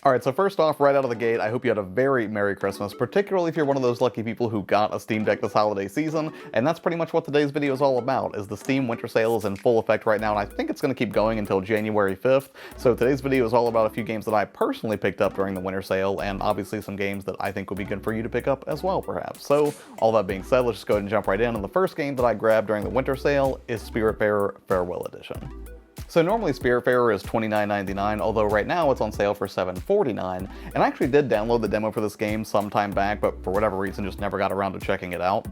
Alright, so first off, right out of the gate, I hope you had a very Merry Christmas, particularly if you're one of those lucky people who got a Steam Deck this holiday season, and that's pretty much what today's video is all about, is the Steam Winter Sale is in full effect right now, and I think it's going to keep going until January 5th, so today's video is all about a few games that I personally picked up during the Winter Sale, and obviously some games that I think would be good for you to pick up as well, perhaps. So, all that being said, let's just go ahead and jump right in, and the first game that I grabbed during the Winter Sale is Spiritfarer Farewell Edition. So normally Spiritfarer is $29.99, although right now it's on sale for $7.49, and I actually did download the demo for this game some time back, but for whatever reason just never got around to checking it out.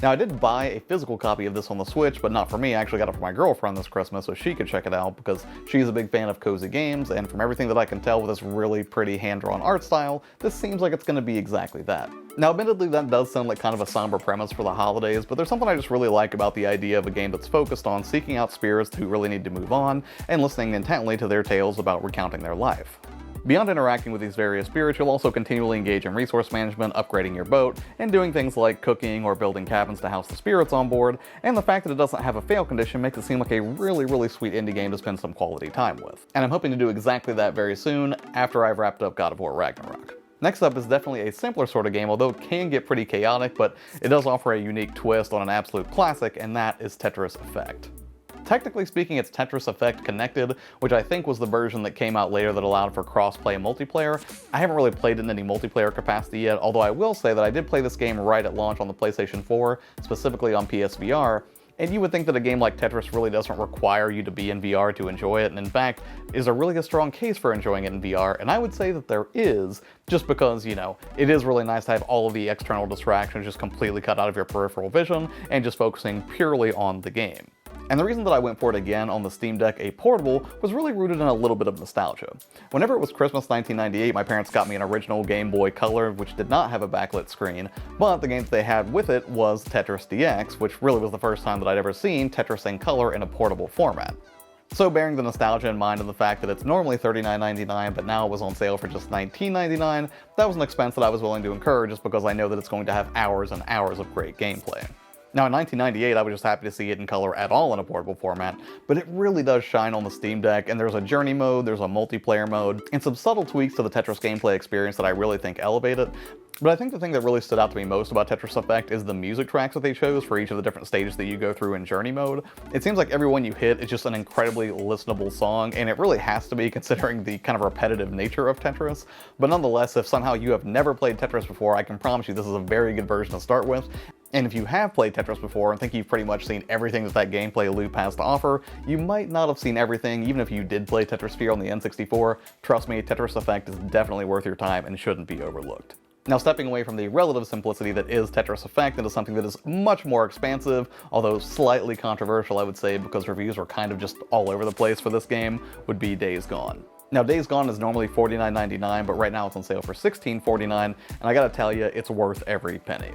Now I did buy a physical copy of this on the Switch, but not for me. I actually got it for my girlfriend this Christmas so she could check it out because she's a big fan of cozy games, and from everything that I can tell with this really pretty hand-drawn art style, this seems like it's going to be exactly that. Now admittedly that does sound like kind of a somber premise for the holidays, but there's something I just really like about the idea of a game that's focused on seeking out spirits who really need to move on and listening intently to their tales about recounting their life. Beyond interacting with these various spirits, you'll also continually engage in resource management, upgrading your boat, and doing things like cooking or building cabins to house the spirits on board, and the fact that it doesn't have a fail condition makes it seem like a really sweet indie game to spend some quality time with. And I'm hoping to do exactly that very soon, after I've wrapped up God of War Ragnarok. Next up is definitely a simpler sort of game, although it can get pretty chaotic, but it does offer a unique twist on an absolute classic, and that is Tetris Effect. Technically speaking, it's Tetris Effect Connected, which I think was the version that came out later that allowed for cross-play multiplayer. I haven't really played it in any multiplayer capacity yet, although I will say that I did play this game right at launch on the PlayStation 4, specifically on PSVR, and you would think that a game like Tetris really doesn't require you to be in VR to enjoy it, and in fact, is a really strong case for enjoying it in VR, and I would say that there is, just because, you know, it is really nice to have all of the external distractions just completely cut out of your peripheral vision, and just focusing purely on the game. And the reason that I went for it again on the Steam Deck, a portable, was really rooted in a little bit of nostalgia. Whenever it was Christmas 1998, my parents got me an original Game Boy Color, which did not have a backlit screen, but the game that they had with it was Tetris DX, which really was the first time that I'd ever seen Tetris in color in a portable format. So bearing the nostalgia in mind and the fact that it's normally $39.99, but now it was on sale for just $19.99, that was an expense that I was willing to incur just because I know that it's going to have hours and hours of great gameplay. Now in 1998, I was just happy to see it in color at all in a portable format, but it really does shine on the Steam Deck, and there's a journey mode, there's a multiplayer mode, and some subtle tweaks to the Tetris gameplay experience that I really think elevate it. But I think the thing that really stood out to me most about Tetris Effect is the music tracks that they chose for each of the different stages that you go through in journey mode. It seems like every one you hit is just an incredibly listenable song, and it really has to be considering the kind of repetitive nature of Tetris. But nonetheless, if somehow you have never played Tetris before, I can promise you this is a very good version to start with. And if you have played Tetris before and think you've pretty much seen everything that gameplay loop has to offer, you might not have seen everything, even if you did play Tetris Sphere on the N64. Trust me, Tetris Effect is definitely worth your time and shouldn't be overlooked. Now stepping away from the relative simplicity that is Tetris Effect into something that is much more expansive, although slightly controversial I would say because reviews were kind of just all over the place for this game, would be Days Gone. Now Days Gone is normally $49.99, but right now it's on sale for $16.49, and I gotta tell you, it's worth every penny.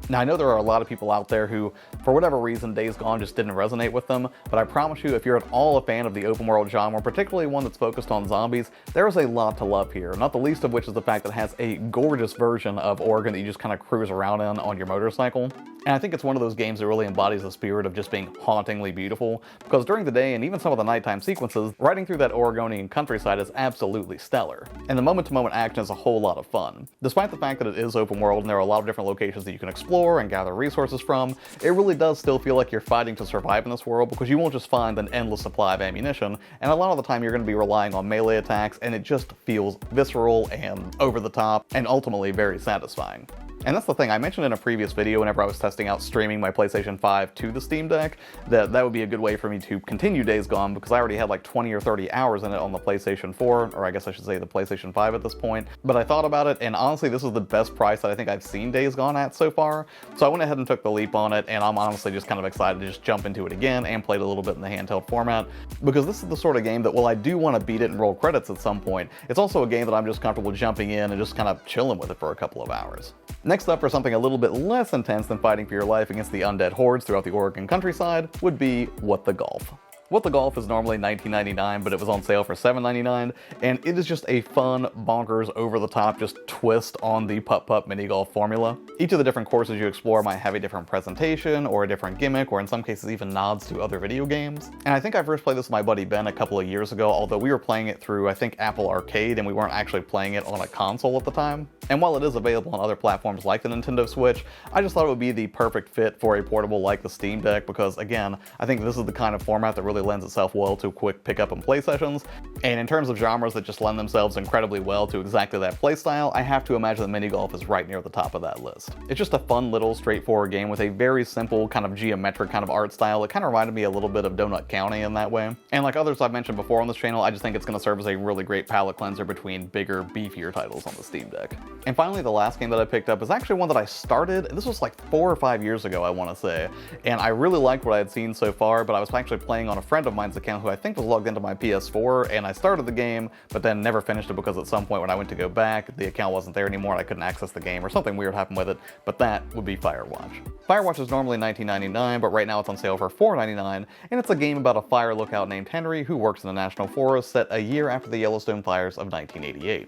Now I know there are a lot of people out there who, for whatever reason, Days Gone just didn't resonate with them, but I promise you if you're at all a fan of the open world genre, particularly one that's focused on zombies, there is a lot to love here, not the least of which is the fact that it has a gorgeous version of Oregon that you just kind of cruise around in on your motorcycle. And I think it's one of those games that really embodies the spirit of just being hauntingly beautiful, because during the day and even some of the nighttime sequences, riding through that Oregonian countryside is absolutely stellar. And the moment-to-moment action is a whole lot of fun. Despite the fact that it is open world and there are a lot of different locations that you can explore and gather resources from, it really does still feel like you're fighting to survive in this world because you won't just find an endless supply of ammunition, and a lot of the time you're going to be relying on melee attacks, and it just feels visceral and over the top and ultimately very satisfying. And that's the thing, I mentioned in a previous video whenever I was testing out streaming my PlayStation 5 to the Steam Deck, that would be a good way for me to continue Days Gone because I already had like 20 or 30 hours in it on the PlayStation 4, or I guess I should say the PlayStation 5 at this point. But I thought about it, and honestly this is the best price that I think I've seen Days Gone at so far. So I went ahead and took the leap on it, and I'm honestly just kind of excited to just jump into it again and play it a little bit in the handheld format, because this is the sort of game that while I do want to beat it and roll credits at some point, it's also a game that I'm just comfortable jumping in and just kind of chilling with it for a couple of hours. Next up, for something a little bit less intense than fighting for your life against the undead hordes throughout the Oregon countryside, would be What the Golf. What the Golf is normally $19.99, but it was on sale for $7.99, and it is just a fun, bonkers, over-the-top just twist on the putt-putt mini-golf formula. Each of the different courses you explore might have a different presentation, or a different gimmick, or in some cases even nods to other video games. And I think I first played this with my buddy Ben a couple of years ago, although we were playing it through, I think, Apple Arcade, and we weren't actually playing it on a console at the time. And while it is available on other platforms like the Nintendo Switch, I just thought it would be the perfect fit for a portable like the Steam Deck because, again, I think this is the kind of format that really lends itself well to quick pick up and play sessions. And in terms of genres that just lend themselves incredibly well to exactly that playstyle, I have to imagine that mini golf is right near the top of that list. It's just a fun little straightforward game with a very simple kind of geometric kind of art style. It kind of reminded me a little bit of Donut County in that way. And like others I've mentioned before on this channel, I just think it's going to serve as a really great palate cleanser between bigger, beefier titles on the Steam Deck. And finally, the last game that I picked up is actually one that I started, this was like 4 or 5 years ago, I want to say, and I really liked what I had seen so far, but I was actually playing on a friend of mine's account who I think was logged into my PS4, and I started the game, but then never finished it because at some point when I went to go back, the account wasn't there anymore and I couldn't access the game, or something weird happened with it, but that would be Firewatch. Firewatch is normally $19.99, but right now it's on sale for $4.99, and it's a game about a fire lookout named Henry who works in the National Forest set a year after the Yellowstone fires of 1988.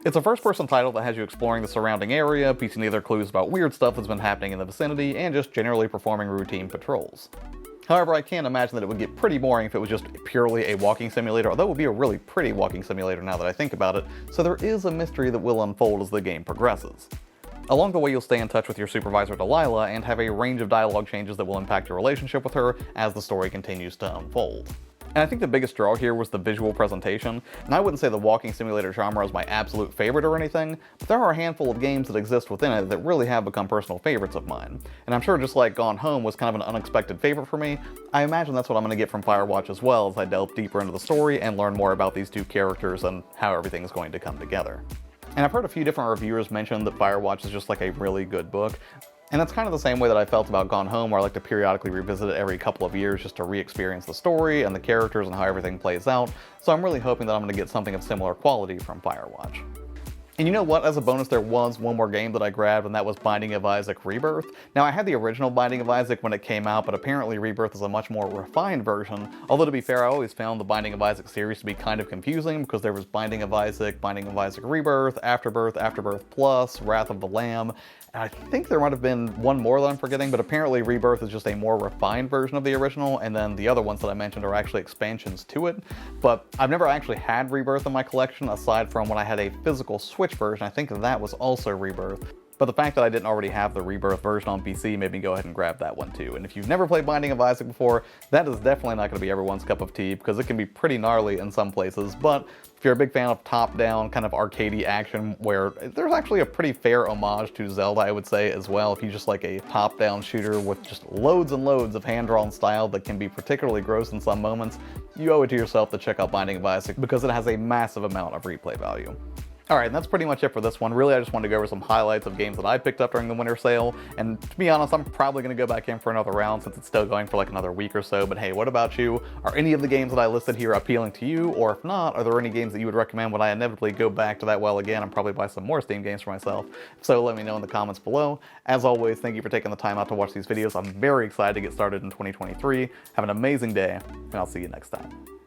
It's a first-person title that has you exploring the surrounding area, piecing together clues about weird stuff that's been happening in the vicinity, and just generally performing routine patrols. However, I can't imagine that it would get pretty boring if it was just purely a walking simulator, although it would be a really pretty walking simulator now that I think about it, so there is a mystery that will unfold as the game progresses. Along the way, you'll stay in touch with your supervisor Delilah and have a range of dialogue changes that will impact your relationship with her as the story continues to unfold. And I think the biggest draw here was the visual presentation, and I wouldn't say the walking simulator genre is my absolute favorite or anything, but there are a handful of games that exist within it that really have become personal favorites of mine. And I'm sure just like Gone Home was kind of an unexpected favorite for me, I imagine that's what I'm going to get from Firewatch as well as I delve deeper into the story and learn more about these two characters and how everything's going to come together. And I've heard a few different reviewers mention that Firewatch is just like a really good book. And that's kind of the same way that I felt about Gone Home, where I like to periodically revisit it every couple of years just to re-experience the story and the characters and how everything plays out, so I'm really hoping that I'm going to get something of similar quality from Firewatch. And you know what, as a bonus there was one more game that I grabbed, and that was Binding of Isaac Rebirth. Now I had the original Binding of Isaac when it came out, but apparently Rebirth is a much more refined version, although to be fair, I always found the Binding of Isaac series to be kind of confusing because there was Binding of Isaac Rebirth, Afterbirth, Afterbirth Plus, Wrath of the Lamb, and I think there might have been one more that I'm forgetting, but apparently Rebirth is just a more refined version of the original, and then the other ones that I mentioned are actually expansions to it. But I've never actually had Rebirth in my collection, aside from when I had a physical Switch version. I think that was also Rebirth. But the fact that I didn't already have the Rebirth version on PC made me go ahead and grab that one too. And if you've never played Binding of Isaac before, that is definitely not going to be everyone's cup of tea, because it can be pretty gnarly in some places. But if you're a big fan of top-down, kind of arcadey action, where there's actually a pretty fair homage to Zelda, I would say, as well. If you just like a top-down shooter with just loads and loads of hand-drawn style that can be particularly gross in some moments, you owe it to yourself to check out Binding of Isaac, because it has a massive amount of replay value. Alright, and that's pretty much it for this one. Really, I just wanted to go over some highlights of games that I picked up during the winter sale, and to be honest, I'm probably going to go back in for another round since it's still going for like another week or so, but hey, what about you? Are any of the games that I listed here appealing to you, or if not, are there any games that you would recommend when I inevitably go back to that well again and probably buy some more Steam games for myself? So let me know in the comments below. As always, thank you for taking the time out to watch these videos. I'm very excited to get started in 2023. Have an amazing day, and I'll see you next time.